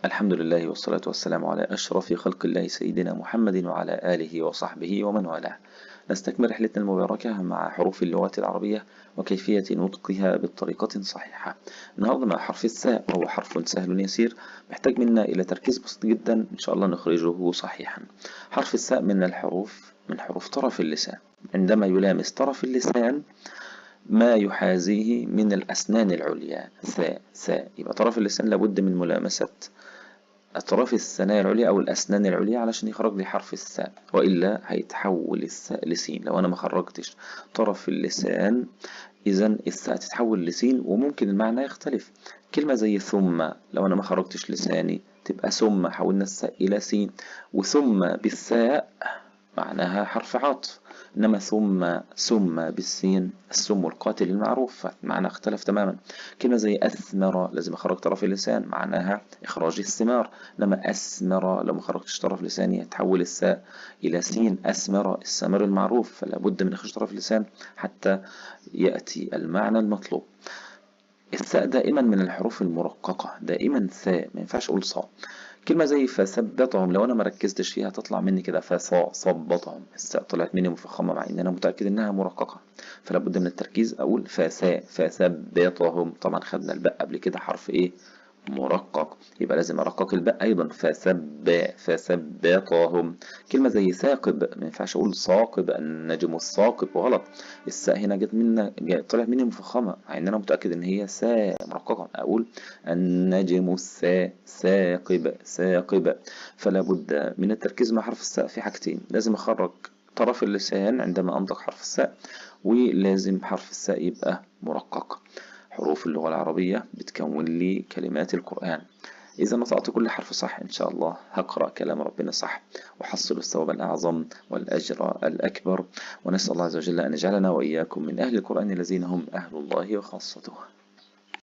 الحمد لله والصلاة والسلام على أشرف خلق الله سيدنا محمد وعلى آله وصحبه ومن والاه. نستكمل رحلتنا المباركة مع حروف اللغة العربية وكيفية نطقها بطريقة صحيحة. النهاردة مع حرف الثاء، وهو حرف سهل يسير محتاج منا إلى تركيز بسيط جدا إن شاء الله نخرجه صحيحا. حرف الثاء من حروف طرف اللسان. عندما يلامس طرف اللسان ما يحاذيه من الأسنان العليا ثاء، يبقى طرف اللسان لابد من ملامسة أطراف الثنايا العليا أو الأسنان العليا علشان يخرج لي حرف الثاء، وإلا هيتحول الثاء لسين. لو أنا ما خرجتش طرف اللسان إذا الثاء تتحول لسين، وممكن المعنى يختلف. كلمة زي ثم، لو أنا ما خرجتش لساني تبقى ثم، حولنا الثاء إلى سين. وثم بالثاء معناها حرف عطف، إنما ثم بالسين السم القاتل المعروف، معنى اختلف تماما. كلمة زي أثمر لازم أخرج طرف اللسان معناها إخراج الثمار، إنما أثمر لو ما خرجتش طرف لساني يتحول الثاء إلى سين. أثمر الثمر المعروف، فلا بد من إخراج طرف اللسان حتى يأتي المعنى المطلوب. الثاء دائما من الحروف المرققة، دائما ثاء، ما ينفعش أقول صاء. كلمة زي فثبتهم لو أنا ما ركزتش فيها تطلع مني كده فصاء صبتهم، الثاء طلعت مني مفخمة مع إن أنا متأكد إنها مرققة، فلا بد من التركيز. أقول فثاء فثبتهم. طبعا خدنا الباء قبل كده حرف إيه؟ مرقق، يبقى لازم أرقق الباء أيضا فثبتهم. كلمة زي ثاقب ما ينفعش أقول صاقب، النجم الثاقب، غلط. الثاء هنا طلعت مني مفخمة مع إن أنا متأكد إن هي ثاء مرققة. أقول النجم ثاقب. فلا بد من التركيز مع حرف الثاء في حاجتين: لازم أخرج طرف اللسان عندما أنطق حرف الثاء، ولازم حرف الثاء يبقى مرقق. حروف اللغة العربية بتكون لي كلمات القرآن. إذا نطقت كل حرف صح إن شاء الله هقرأ كلام ربنا صح، وحصل الثواب الأعظم والأجر الأكبر. ونسأل الله عز وجل أن يجعلنا وإياكم من أهل القرآن الذين هم أهل الله وخاصته.